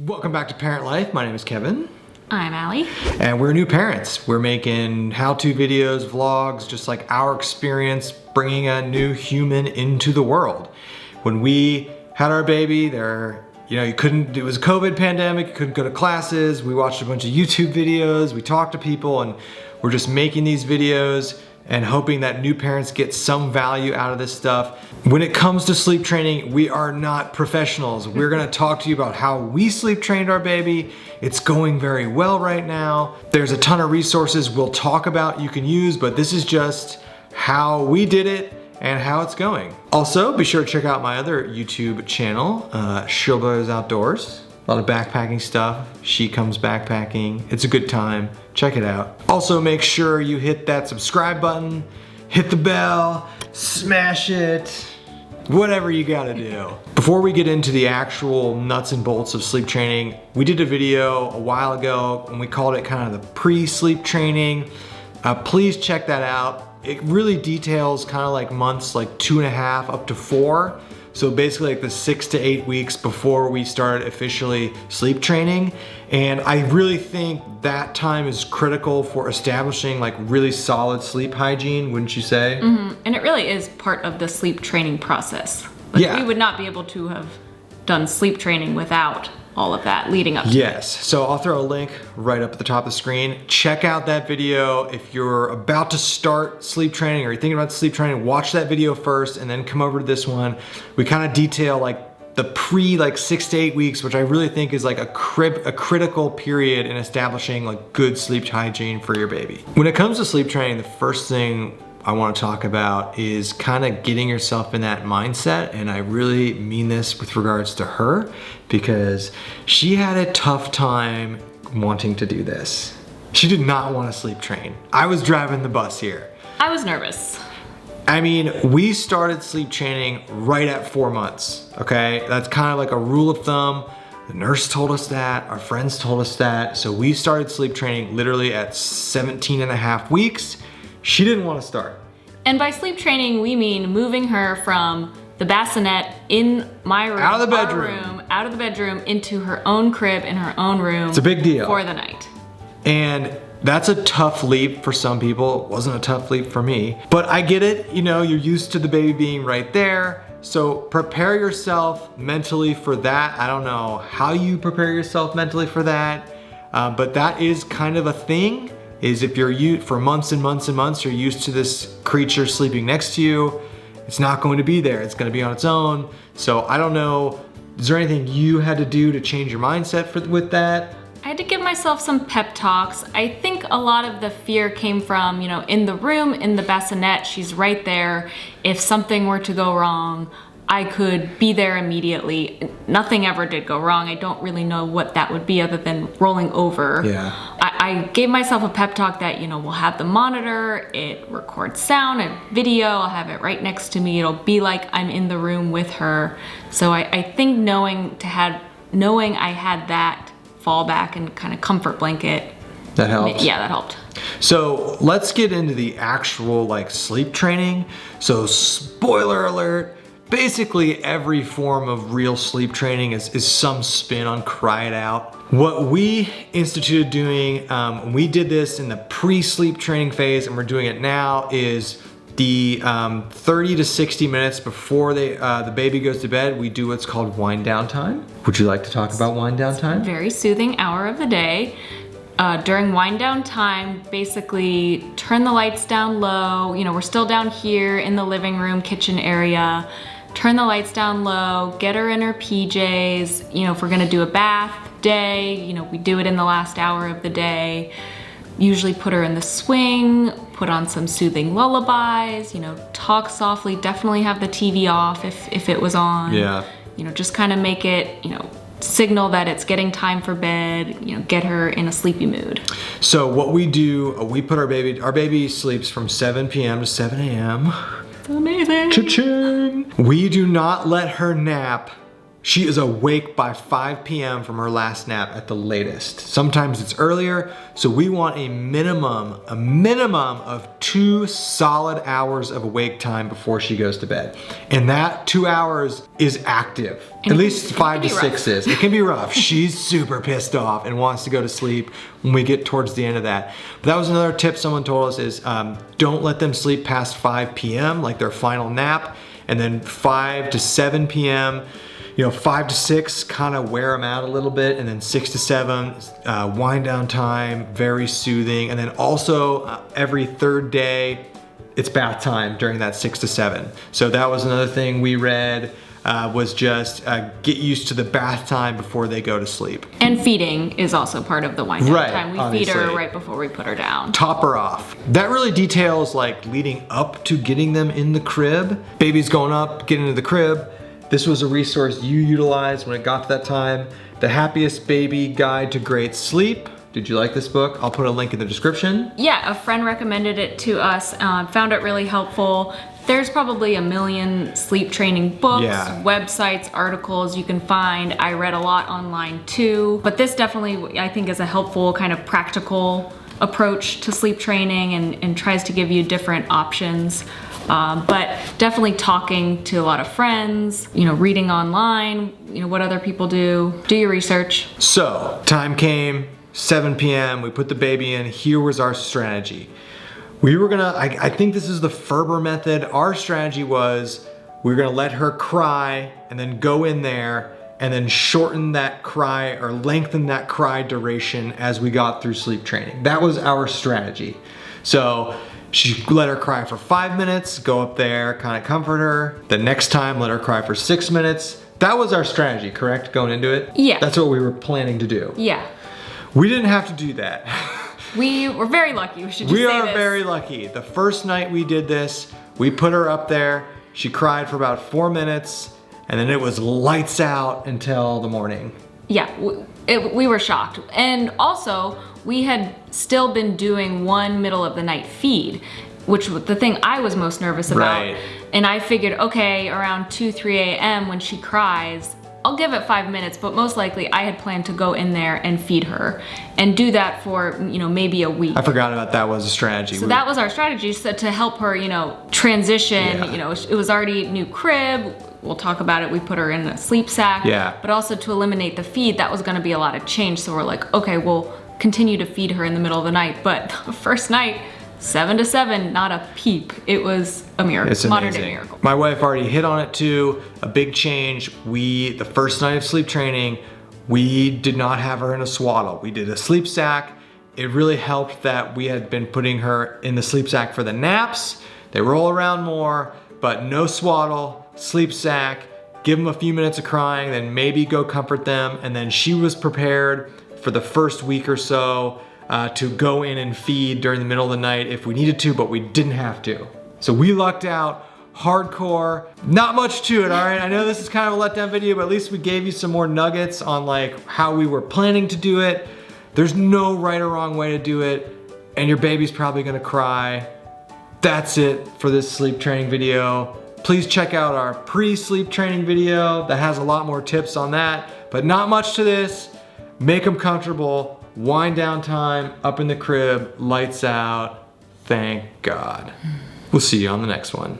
Welcome back to Parent Life. My name is Kevin. I'm Allie. And we're new parents. We're making how-to videos, vlogs, just like our experience bringing a new human into the world. When we had our baby, it was a COVID pandemic, you couldn't go to classes. We watched a bunch of YouTube videos, we talked to people, and we're just making these videos and hoping that new parents get some value out of this stuff. When it comes to sleep training, we are not professionals. We're gonna talk to you about how we sleep trained our baby. It's going very well right now. There's a ton of resources we'll talk about you can use, but this is just how we did it and how it's going. Also, be sure to check out my other YouTube channel, Schill Brothers Outdoors. A lot of backpacking stuff. She comes backpacking. It's a good time. Check it out. Also, make sure you hit that subscribe button, hit the bell, smash it, whatever you gotta do. Before we get into the actual nuts and bolts of sleep training, we did a video a while ago and we called it kind of the pre-sleep training. Please check that out. It really details kind of like months, like 2.5 up to 4. So basically like the 6 to 8 weeks before we started officially sleep training. And I really think that time is critical for establishing like really solid sleep hygiene, wouldn't you say? Mm-hmm. And it really is part of the sleep training process. Like, yeah. We would not be able to have done sleep training without all of that leading up to Yes, so I'll throw a link right up at the top of the screen. Check out that video. If you're about to start sleep training or you're thinking about sleep training, watch that video first and then come over to this one. We kind of detail like the pre 6 to 8 weeks, which I really think is like a critical period in establishing like good sleep hygiene for your baby. When it comes to sleep training, the first thing I want to talk about is kind of getting yourself in that mindset, and I really mean this with regards to her because she had a tough time wanting to do this. She did not want to sleep train. I was driving the bus here. I was nervous. I mean, we started sleep training right at 4 months, okay? That's kind of like a rule of thumb. The nurse told us that, our friends told us that, so we started sleep training literally at 17.5 weeks. She didn't want to start. And by sleep training, we mean moving her from the bassinet in my room, out of the bedroom, out of the bedroom into her own crib in her own room. It's a big deal. For the night. And that's a tough leap for some people. It wasn't a tough leap for me. But I get it, you're used to the baby being right there. So prepare yourself mentally for that. I don't know how you prepare yourself mentally for that, but that is kind of a thing. Is if you're for months and months and months, you're used to this creature sleeping next to you, it's not going to be there. It's going to be on its own. So I don't know, is there anything you had to do to change your mindset with that? I had to give myself some pep talks. I think a lot of the fear came from, in the room, in the bassinet, she's right there. If something were to go wrong, I could be there immediately. Nothing ever did go wrong. I don't really know what that would be other than rolling over. Yeah. I gave myself a pep talk that, we'll have the monitor, it records sound and video, I'll have it right next to me. It'll be like I'm in the room with her. So I think knowing I had that fallback and kind of comfort blanket. That helped? Yeah, that helped. So let's get into the actual sleep training. So spoiler alert, basically every form of real sleep training is some spin on cry it out. What we instituted doing, we did this in the pre-sleep training phase and we're doing it now, is the 30 to 60 minutes before the baby goes to bed, we do what's called wind down time. Would you like to talk about wind down time? Very soothing hour of the day. During wind down time, basically turn the lights down low. We're still down here in the living room, kitchen area. Turn the lights down low, get her in her PJs. If we're gonna do a bath day, we do it in the last hour of the day. Usually put her in the swing, put on some soothing lullabies, talk softly, definitely have the TV off if it was on. Yeah. Just kind of make it, signal that it's getting time for bed, get her in a sleepy mood. So what we do, we put our baby sleeps from 7 p.m. to 7 a.m. It's amazing. Cha-ching! We do not let her nap She is awake by 5 p.m. from her last nap at the latest. Sometimes it's earlier, so we want a minimum of 2 solid hours of awake time before she goes to bed. And that 2 hours is active. And at least 5 to rough. 6 is. It can be rough. She's super pissed off and wants to go to sleep when we get towards the end of that. But that was another tip someone told us is don't let them sleep past 5 p.m., like their final nap, and then 5 to 7 p.m., 5 to 6, kind of wear them out a little bit, and then 6 to 7, wind down time, very soothing. And then also every third day, it's bath time during that 6 to 7. So that was another thing we read, was just get used to the bath time before they go to sleep. And feeding is also part of the wind down time. We obviously. feed her right before we put her down. Top her off. That really details like leading up to getting them in the crib. Baby's going up, getting into the crib. This was a resource you utilized when it got to that time. The Happiest Baby Guide to Great Sleep. Did you like this book? I'll put a link in the description. Yeah, a friend recommended it to us, found it really helpful. There's probably a million sleep training books, websites, articles you can find. I read a lot online too, but this definitely I think is a helpful kind of practical approach to sleep training and tries to give you different options. But definitely talking to a lot of friends, reading online, what other people do your research. So, time came, 7 p.m., we put the baby in. Here was our strategy. We were gonna, I think this is the Ferber method. Our strategy was we were gonna let her cry and then go in there and then shorten that cry or lengthen that cry duration as we got through sleep training. That was our strategy. So, she let her cry for 5 minutes, go up there, kind of comfort her. The next time, let her cry for 6 minutes. That was our strategy, correct, going into it? Yeah. That's what we were planning to do. Yeah. We didn't have to do that. We were very lucky, we should just say We are this. very lucky. The first night we did this, we put her up there. She cried for about 4 minutes, and then it was lights out until the morning. Yeah, we were shocked. And also, we had still been doing one middle of the night feed, which was the thing I was most nervous about. Right. And I figured, okay, around 2, 3 a.m. when she cries, I'll give it 5 minutes, but most likely I had planned to go in there and feed her and do that for, maybe a week. I forgot about that was a strategy. So that was our strategy, so to help her, transition. Yeah. It was already new crib. We'll talk about it. We put her in a sleep sack. Yeah. But also to eliminate the feed, that was gonna be a lot of change. So we're like, okay, we'll continue to feed her in the middle of the night. But the first night, 7 to 7, not a peep. It was a miracle. It's Modern amazing. day miracle. My wife already hit on it too. A big change. The first night of sleep training, we did not have her in a swaddle. We did a sleep sack. It really helped that we had been putting her in the sleep sack for the naps. They roll around more, but no swaddle, sleep sack, give them a few minutes of crying, then maybe go comfort them. And then she was prepared for the first week or so to go in and feed during the middle of the night if we needed to, but we didn't have to. So we lucked out hardcore. Not much to it, all right? I know this is kind of a letdown video, but at least we gave you some more nuggets on like how we were planning to do it. There's no right or wrong way to do it, and your baby's probably gonna cry. That's it for this sleep training video. Please check out our pre-sleep training video that has a lot more tips on that, but not much to this. Make them comfortable. Wind down time, up in the crib, lights out. Thank God. We'll see you on the next one.